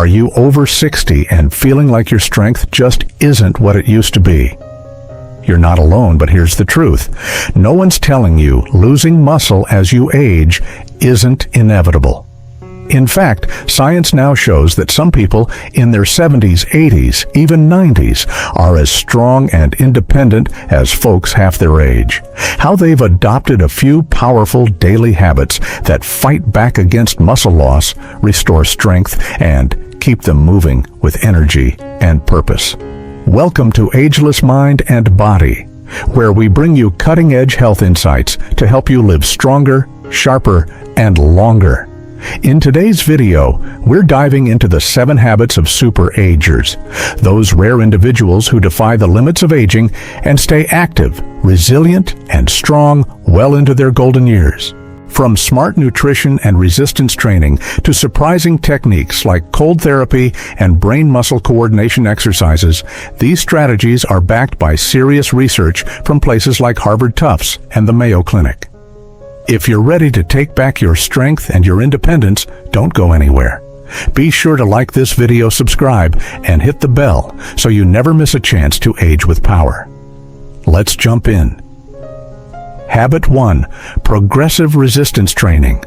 Are you over 60 and feeling like your strength just isn't what it used to be? You're not alone, but here's the truth. No one's telling you losing muscle as you age isn't inevitable. In fact, science now shows that some people in their 70s, 80s, even 90s are as strong and independent as folks half their age. How they've adopted a few powerful daily habits that fight back against muscle loss, restore strength, and keep them moving with energy and purpose. Welcome to Ageless Mind and Body, where we bring you cutting-edge health insights to help you live stronger, sharper, and longer. In today's video, we're diving into the 7 habits of super-agers, those rare individuals who defy the limits of aging and stay active, resilient, and strong well into their golden years. From smart nutrition and resistance training to surprising techniques like cold therapy and brain-muscle coordination exercises, these strategies are backed by serious research from places like Harvard Tufts and the Mayo Clinic. If you're ready to take back your strength and your independence, don't go anywhere. Be sure to like this video, subscribe, and hit the bell so you never miss a chance to age with power. Let's jump in. Habit 1. Progressive resistance training.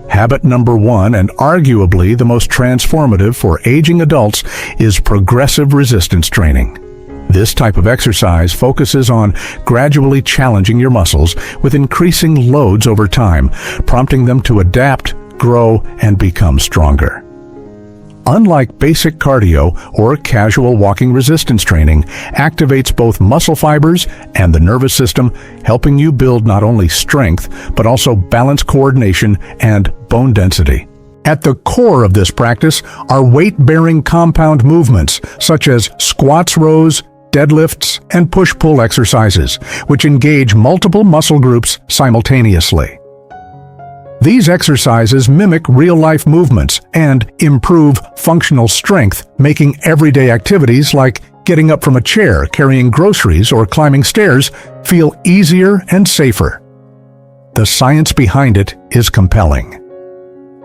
Habit number 1, and arguably the most transformative for aging adults, is progressive resistance training. This type of exercise focuses on gradually challenging your muscles with increasing loads over time, prompting them to adapt, grow, and become stronger. Unlike basic cardio or casual walking, resistance training activates both muscle fibers and the nervous system, helping you build not only strength, but also balance, coordination, and bone density. At the core of this practice are weight-bearing compound movements, such as squats, rows, deadlifts, and push-pull exercises, which engage multiple muscle groups simultaneously. These exercises mimic real-life movements and improve functional strength, making everyday activities like getting up from a chair, carrying groceries, or climbing stairs feel easier and safer. The science behind it is compelling.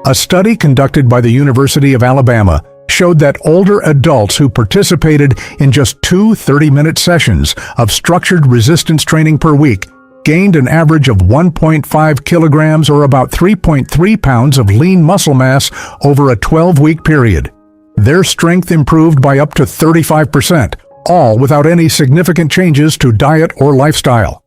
A study conducted by the University of Alabama showed that older adults who participated in just 2 30-minute sessions of structured resistance training per week gained an average of 1.5 kilograms or about 3.3 pounds of lean muscle mass over a 12-week period. Their strength improved by up to 35%, all without any significant changes to diet or lifestyle.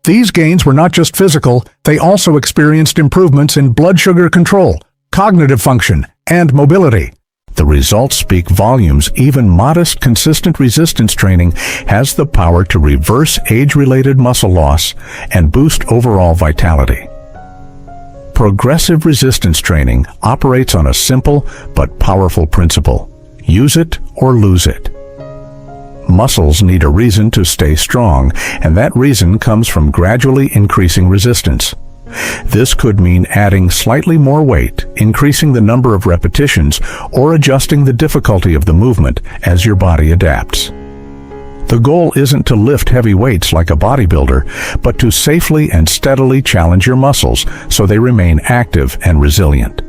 These gains were not just physical, they also experienced improvements in blood sugar control, cognitive function, and mobility. The results speak volumes. Even modest, consistent resistance training has the power to reverse age-related muscle loss and boost overall vitality. Progressive resistance training operates on a simple but powerful principle: use it or lose it. Muscles need a reason to stay strong, and that reason comes from gradually increasing resistance. This could mean adding slightly more weight, increasing the number of repetitions, or adjusting the difficulty of the movement as your body adapts. The goal isn't to lift heavy weights like a bodybuilder, but to safely and steadily challenge your muscles so they remain active and resilient.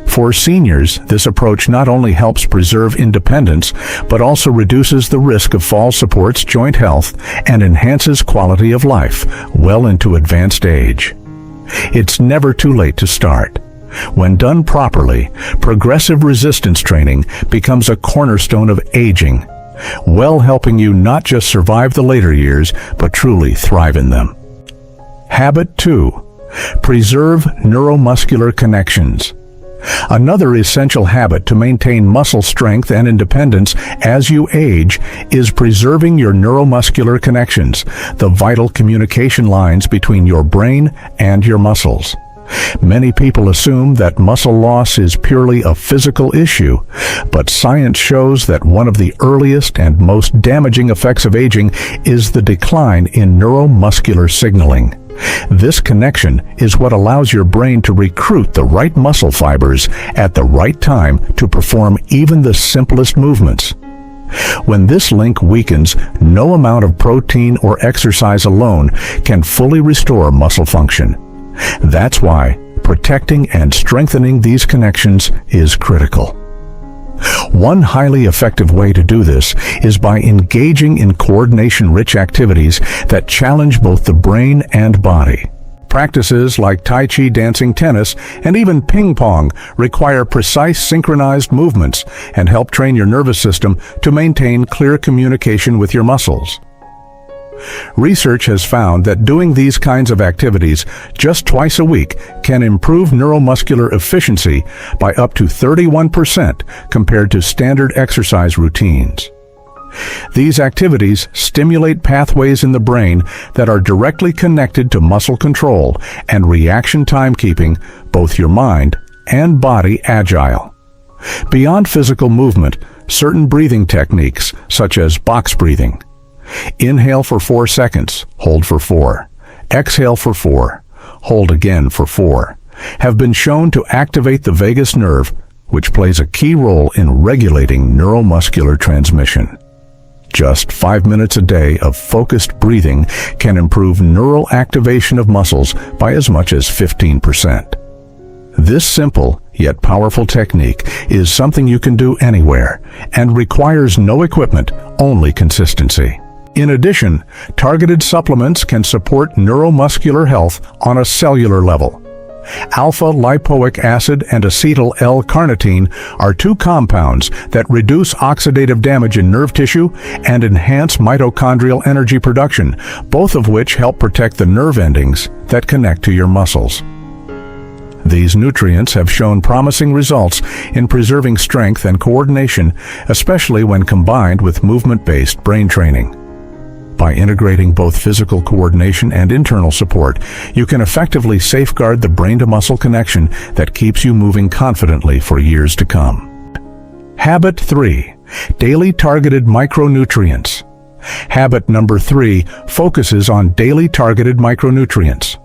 For seniors, this approach not only helps preserve independence, but also reduces the risk of fall, supports joint health, and enhances quality of life well into advanced age. It's never too late to start. When done properly, progressive resistance training becomes a cornerstone of aging, well helping you not just survive the later years, but truly thrive in them. Habit 2. Preserve neuromuscular connections. Another essential habit to maintain muscle strength and independence as you age is preserving your neuromuscular connections, the vital communication lines between your brain and your muscles. Many people assume that muscle loss is purely a physical issue, but science shows that one of the earliest and most damaging effects of aging is the decline in neuromuscular signaling. This connection is what allows your brain to recruit the right muscle fibers at the right time to perform even the simplest movements. When this link weakens, no amount of protein or exercise alone can fully restore muscle function. That's why protecting and strengthening these connections is critical. One highly effective way to do this is by engaging in coordination-rich activities that challenge both the brain and body. Practices like Tai Chi, dancing, tennis, and even ping pong require precise synchronized movements and help train your nervous system to maintain clear communication with your muscles. Research has found that doing these kinds of activities just twice a week can improve neuromuscular efficiency by up to 31% compared to standard exercise routines. These activities stimulate pathways in the brain that are directly connected to muscle control and reaction time, keeping both your mind and body agile. Beyond physical movement, certain breathing techniques, such as box breathing, inhale for 4 seconds, hold for 4, exhale for 4, hold again for 4, have been shown to activate the vagus nerve, which plays a key role in regulating neuromuscular transmission. Just 5 minutes a day of focused breathing can improve neural activation of muscles by as much as 15%. This simple yet powerful technique is something you can do anywhere and requires no equipment, only consistency. In addition, targeted supplements can support neuromuscular health on a cellular level. Alpha-lipoic acid and acetyl L-carnitine are two compounds that reduce oxidative damage in nerve tissue and enhance mitochondrial energy production, both of which help protect the nerve endings that connect to your muscles. These nutrients have shown promising results in preserving strength and coordination, especially when combined with movement-based brain training. By integrating both physical coordination and internal support, you can effectively safeguard the brain-to-muscle connection that keeps you moving confidently for years to come. Habit 3. Daily targeted micronutrients. Habit number 3 focuses on daily targeted micronutrients.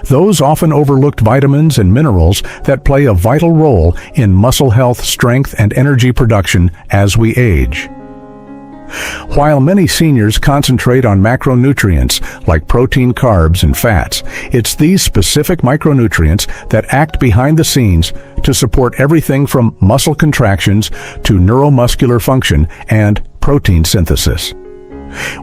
Those often overlooked vitamins and minerals that play a vital role in muscle health, strength, and energy production as we age. While many seniors concentrate on macronutrients like protein, carbs, and fats, it's these specific micronutrients that act behind the scenes to support everything from muscle contractions to neuromuscular function and protein synthesis.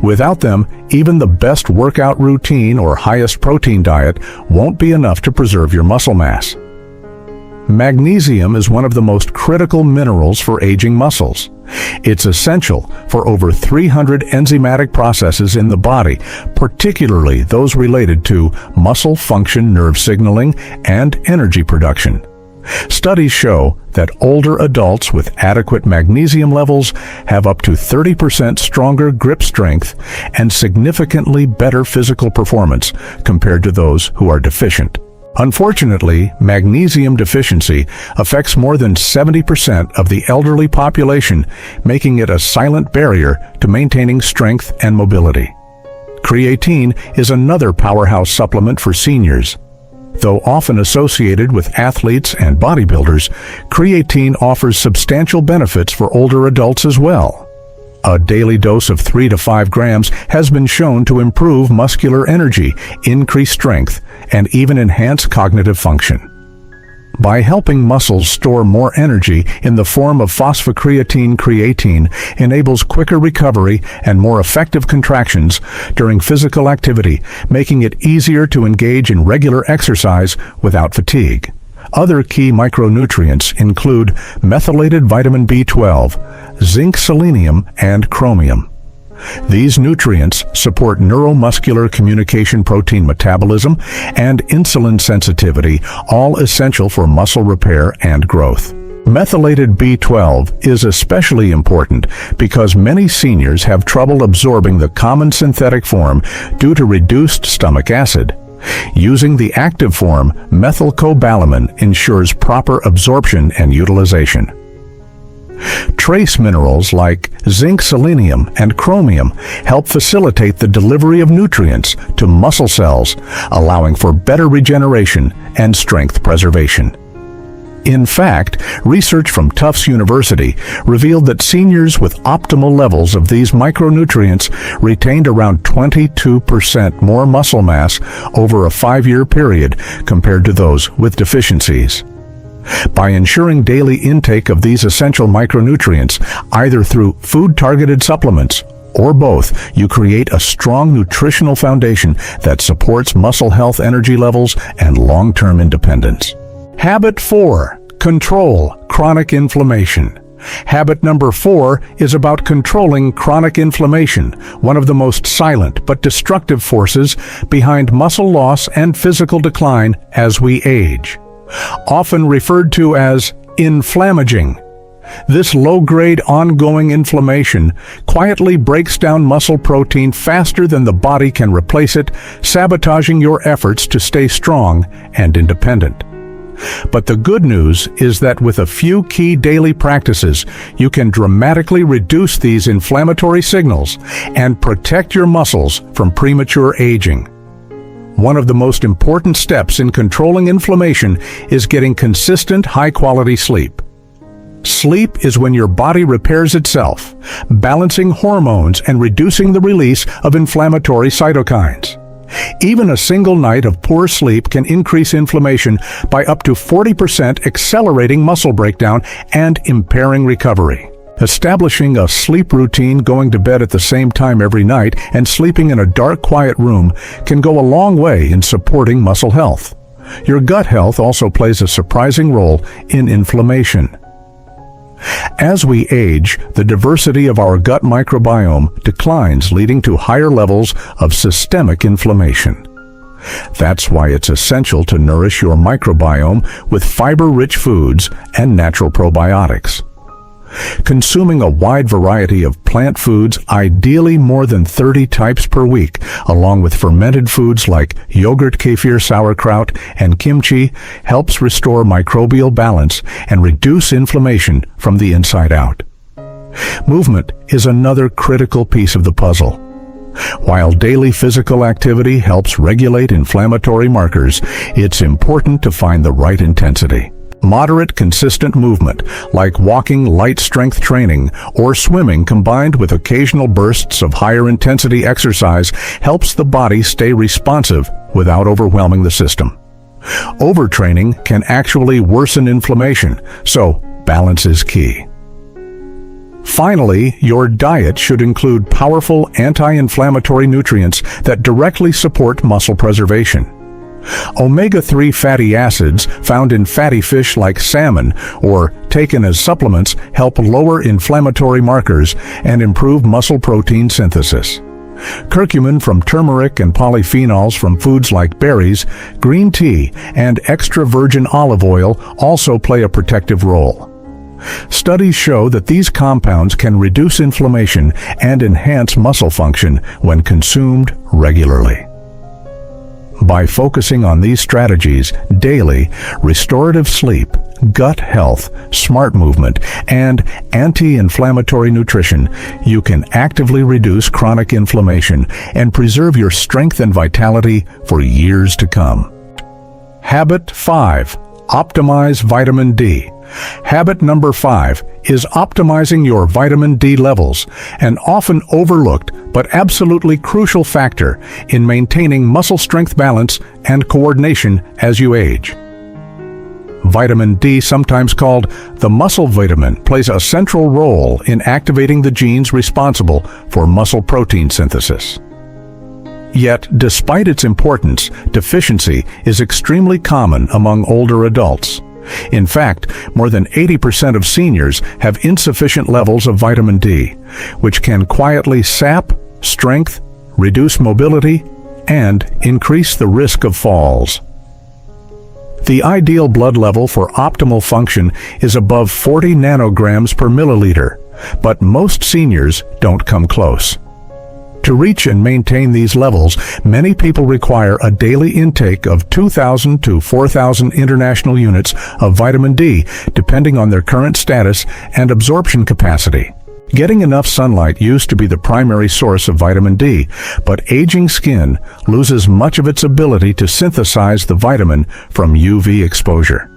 Without them, even the best workout routine or highest protein diet won't be enough to preserve your muscle mass. Magnesium is one of the most critical minerals for aging muscles. It's essential for over 300 enzymatic processes in the body, particularly those related to muscle function, nerve signaling, and energy production. Studies show that older adults with adequate magnesium levels have up to 30% stronger grip strength and significantly better physical performance compared to those who are deficient. Unfortunately, magnesium deficiency affects more than 70% of the elderly population, making it a silent barrier to maintaining strength and mobility. Creatine is another powerhouse supplement for seniors. Though often associated with athletes and bodybuilders, creatine offers substantial benefits for older adults as well. A daily dose of 3 to 5 grams has been shown to improve muscular energy, increase strength, and even enhance cognitive function. By helping muscles store more energy in the form of phosphocreatine, creatine enables quicker recovery and more effective contractions during physical activity, making it easier to engage in regular exercise without fatigue. Other key micronutrients include methylated vitamin B12, zinc, selenium, and chromium. These nutrients support neuromuscular communication, protein metabolism, and insulin sensitivity, all essential for muscle repair and growth. Methylated B12 is especially important because many seniors have trouble absorbing the common synthetic form due to reduced stomach acid. Using the active form, methylcobalamin ensures proper absorption and utilization. Trace minerals like zinc, selenium, and chromium help facilitate the delivery of nutrients to muscle cells, allowing for better regeneration and strength preservation. In fact, research from Tufts University revealed that seniors with optimal levels of these micronutrients retained around 22% more muscle mass over a 5-year period compared to those with deficiencies. By ensuring daily intake of these essential micronutrients, either through food-targeted supplements or both, you create a strong nutritional foundation that supports muscle health, energy levels, and long-term independence. Habit 4. Control chronic inflammation. Habit number 4 is about controlling chronic inflammation, one of the most silent but destructive forces behind muscle loss and physical decline as we age. Often referred to as inflammaging. This low-grade ongoing inflammation quietly breaks down muscle protein faster than the body can replace it, sabotaging your efforts to stay strong and independent. But the good news is that with a few key daily practices, you can dramatically reduce these inflammatory signals and protect your muscles from premature aging. One of the most important steps in controlling inflammation is getting consistent, high-quality sleep. Sleep is when your body repairs itself, balancing hormones and reducing the release of inflammatory cytokines. Even a single night of poor sleep can increase inflammation by up to 40%, accelerating muscle breakdown and impairing recovery. Establishing a sleep routine, going to bed at the same time every night, and sleeping in a dark, quiet room can go a long way in supporting muscle health. Your gut health also plays a surprising role in inflammation. As we age, the diversity of our gut microbiome declines, leading to higher levels of systemic inflammation. That's why it's essential to nourish your microbiome with fiber-rich foods and natural probiotics. Consuming a wide variety of plant foods, ideally more than 30 types per week, along with fermented foods like yogurt, kefir, sauerkraut, and kimchi, helps restore microbial balance and reduce inflammation from the inside out. Movement is another critical piece of the puzzle. While daily physical activity helps regulate inflammatory markers, it's important to find the right intensity. Moderate, consistent movement, like walking, light strength training, or swimming, combined with occasional bursts of higher intensity exercise, helps the body stay responsive without overwhelming the system. Overtraining can actually worsen inflammation, so balance is key. Finally, your diet should include powerful anti-inflammatory nutrients that directly support muscle preservation. Omega-3 fatty acids found in fatty fish like salmon or taken as supplements help lower inflammatory markers and improve muscle protein synthesis. Curcumin from turmeric and polyphenols from foods like berries, green tea, and extra virgin olive oil also play a protective role. Studies show that these compounds can reduce inflammation and enhance muscle function when consumed regularly. By focusing on these strategies daily, restorative sleep, gut health, smart movement, and anti-inflammatory nutrition, you can actively reduce chronic inflammation and preserve your strength and vitality for years to come. Habit 5. Optimize vitamin D. Habit number 5 is optimizing your vitamin D levels, an often overlooked but absolutely crucial factor in maintaining muscle strength, balance, and coordination as you age. Vitamin D, sometimes called the muscle vitamin, plays a central role in activating the genes responsible for muscle protein synthesis. Yet, despite its importance, deficiency is extremely common among older adults. In fact, more than 80% of seniors have insufficient levels of vitamin D, which can quietly sap strength, reduce mobility, and increase the risk of falls. The ideal blood level for optimal function is above 40 nanograms per milliliter, but most seniors don't come close. To reach and maintain these levels, many people require a daily intake of 2,000 to 4,000 international units of vitamin D, depending on their current status and absorption capacity. Getting enough sunlight used to be the primary source of vitamin D, but aging skin loses much of its ability to synthesize the vitamin from UV exposure.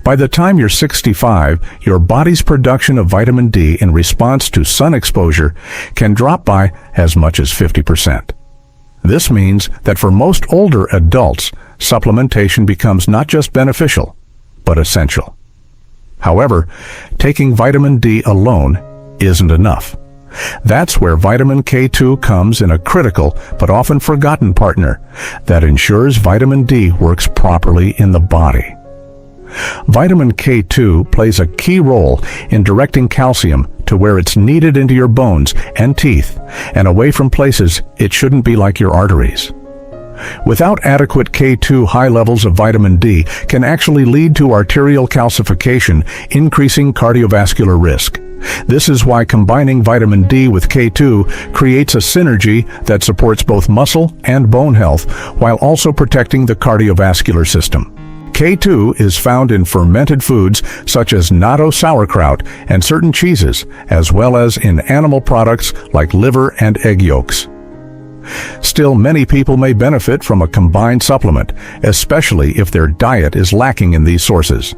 By the time you're 65, your body's production of vitamin D in response to sun exposure can drop by as much as 50%. This means that for most older adults, supplementation becomes not just beneficial, but essential. However, taking vitamin D alone isn't enough. That's where vitamin K2 comes in, a critical but often forgotten partner that ensures vitamin D works properly in the body. Vitamin K2 plays a key role in directing calcium to where it's needed into your bones and teeth and away from places it shouldn't be, like your arteries. Without adequate K2, high levels of vitamin D can actually lead to arterial calcification, increasing cardiovascular risk. This is why combining vitamin D with K2 creates a synergy that supports both muscle and bone health while also protecting the cardiovascular system. K2 is found in fermented foods such as natto sauerkraut and certain cheeses, as well as in animal products like liver and egg yolks. Still, many people may benefit from a combined supplement, especially if their diet is lacking in these sources.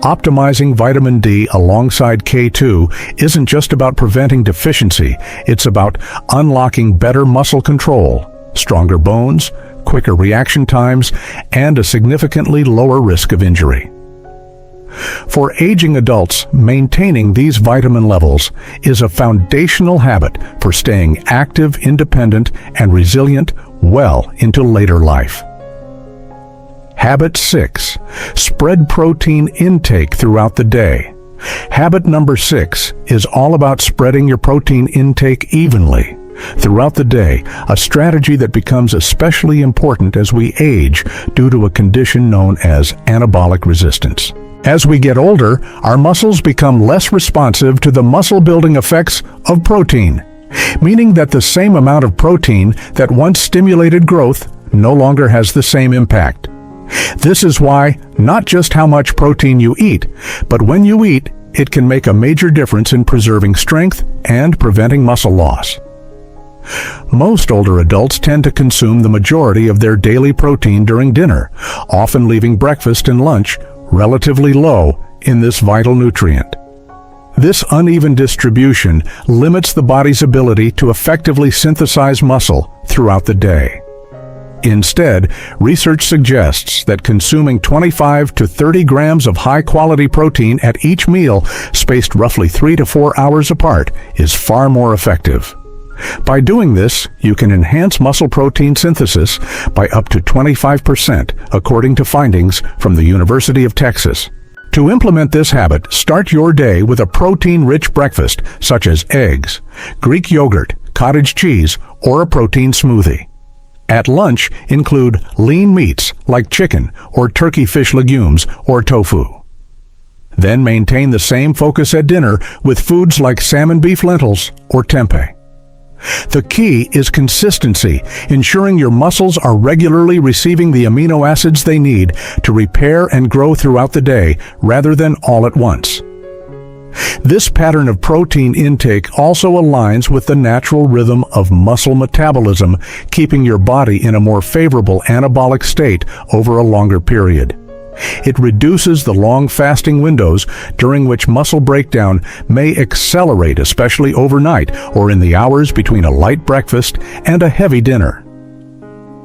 Optimizing vitamin D alongside K2 isn't just about preventing deficiency, it's about unlocking better muscle control, stronger bones, quicker reaction times, and a significantly lower risk of injury. For aging adults, maintaining these vitamin levels is a foundational habit for staying active, independent, and resilient well into later life. Habit 6. Spread protein intake throughout the day. Habit number 6 is all about spreading your protein intake evenly throughout the day, a strategy that becomes especially important as we age due to a condition known as anabolic resistance. As we get older, our muscles become less responsive to the muscle-building effects of protein, meaning that the same amount of protein that once stimulated growth no longer has the same impact. This is why not just how much protein you eat, but when you eat, it can make a major difference in preserving strength and preventing muscle loss. Most older adults tend to consume the majority of their daily protein during dinner, often leaving breakfast and lunch relatively low in this vital nutrient. This uneven distribution limits the body's ability to effectively synthesize muscle throughout the day. Instead, research suggests that consuming 25 to 30 grams of high-quality protein at each meal, spaced roughly 3 to 4 hours apart, is far more effective. By doing this, you can enhance muscle protein synthesis by up to 25%, according to findings from the University of Texas. To implement this habit, start your day with a protein-rich breakfast, such as eggs, Greek yogurt, cottage cheese, or a protein smoothie. At lunch, include lean meats like chicken or turkey fish legumes or tofu. Then maintain the same focus at dinner with foods like salmon beef lentils or tempeh. The key is consistency, ensuring your muscles are regularly receiving the amino acids they need to repair and grow throughout the day, rather than all at once. This pattern of protein intake also aligns with the natural rhythm of muscle metabolism, keeping your body in a more favorable anabolic state over a longer period. It reduces the long fasting windows during which muscle breakdown may accelerate, especially overnight or in the hours between a light breakfast and a heavy dinner.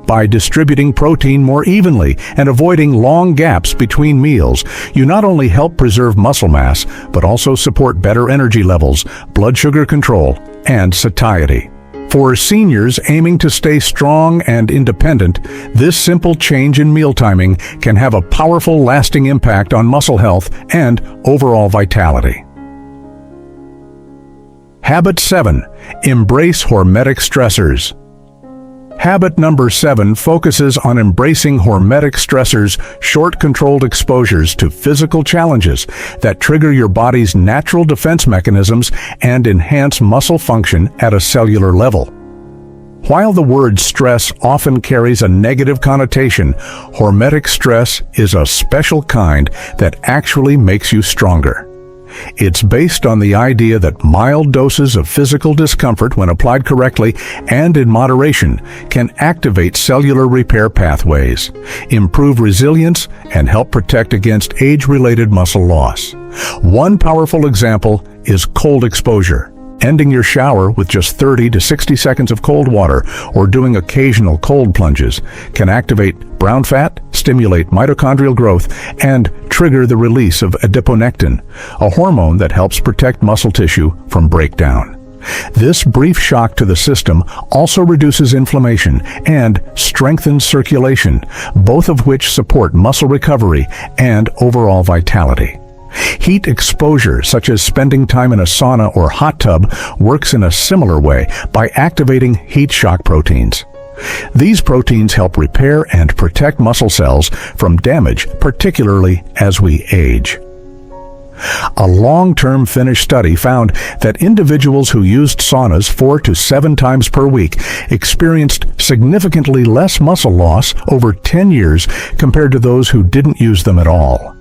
By distributing protein more evenly and avoiding long gaps between meals, you not only help preserve muscle mass, but also support better energy levels, blood sugar control, and satiety. For seniors aiming to stay strong and independent, this simple change in meal timing can have a powerful, lasting impact on muscle health and overall vitality. Habit 7. Embrace hormetic stressors. Habit number 7 focuses on embracing hormetic stressors, short controlled exposures to physical challenges that trigger your body's natural defense mechanisms and enhance muscle function at a cellular level. While the word stress often carries a negative connotation, hormetic stress is a special kind that actually makes you stronger. It's based on the idea that mild doses of physical discomfort, when applied correctly and in moderation, can activate cellular repair pathways, improve resilience, and help protect against age-related muscle loss. One powerful example is cold exposure. Ending your shower with just 30 to 60 seconds of cold water or doing occasional cold plunges can activate brown fat, stimulate mitochondrial growth, and trigger the release of adiponectin, a hormone that helps protect muscle tissue from breakdown. This brief shock to the system also reduces inflammation and strengthens circulation, both of which support muscle recovery and overall vitality. Heat exposure, such as spending time in a sauna or hot tub, works in a similar way by activating heat shock proteins. These proteins help repair and protect muscle cells from damage, particularly as we age. A long-term Finnish study found that individuals who used saunas 4 to 7 times per week experienced significantly less muscle loss over 10 years compared to those who didn't use them at all.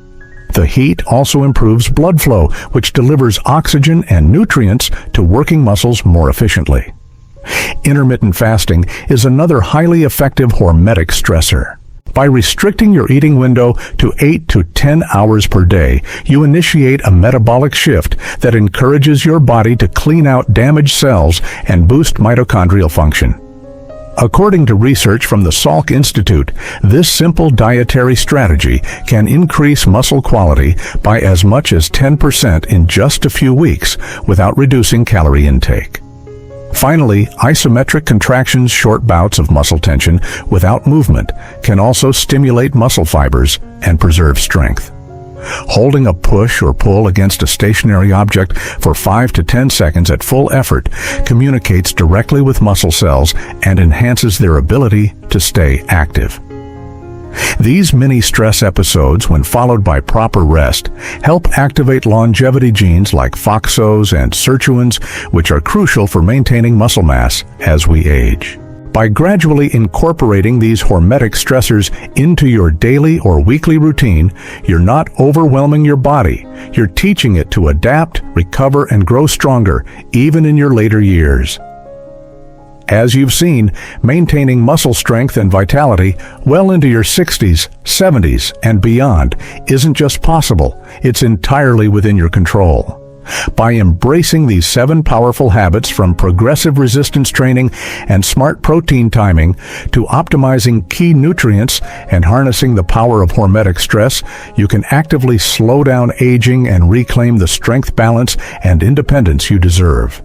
The heat also improves blood flow, which delivers oxygen and nutrients to working muscles more efficiently. Intermittent fasting is another highly effective hormetic stressor. By restricting your eating window to 8 to 10 hours per day, you initiate a metabolic shift that encourages your body to clean out damaged cells and boost mitochondrial function. According to research from the Salk Institute, this simple dietary strategy can increase muscle quality by as much as 10% in just a few weeks without reducing calorie intake. Finally, isometric contractions, short bouts of muscle tension without movement, can also stimulate muscle fibers and preserve strength. Holding a push or pull against a stationary object for 5 to 10 seconds at full effort communicates directly with muscle cells and enhances their ability to stay active. These mini stress episodes, when followed by proper rest, help activate longevity genes like FOXOs and sirtuins, which are crucial for maintaining muscle mass as we age. By gradually incorporating these hormetic stressors into your daily or weekly routine, you're not overwhelming your body. You're teaching it to adapt, recover, and grow stronger, even in your later years. As you've seen, maintaining muscle strength and vitality well into your 60s, 70s, and beyond isn't just possible, it's entirely within your control. By embracing these 7 powerful habits, from progressive resistance training and smart protein timing to optimizing key nutrients and harnessing the power of hormetic stress, you can actively slow down aging and reclaim the strength, balance, and independence you deserve.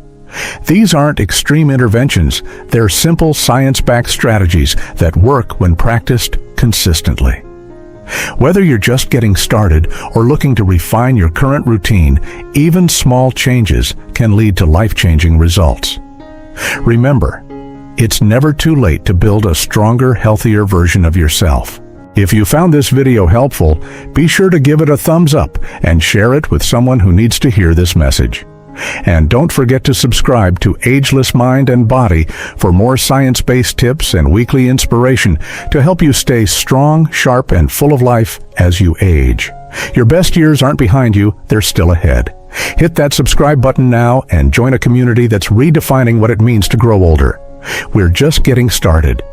These aren't extreme interventions, they're simple science-backed strategies that work when practiced consistently. Whether you're just getting started or looking to refine your current routine, even small changes can lead to life-changing results. Remember, it's never too late to build a stronger, healthier version of yourself. If you found this video helpful, be sure to give it a thumbs up and share it with someone who needs to hear this message. And don't forget to subscribe to Ageless Mind and Body for more science-based tips and weekly inspiration to help you stay strong, sharp, and full of life as you age. Your best years aren't behind you, they're still ahead. Hit that subscribe button now and join a community that's redefining what it means to grow older. We're just getting started.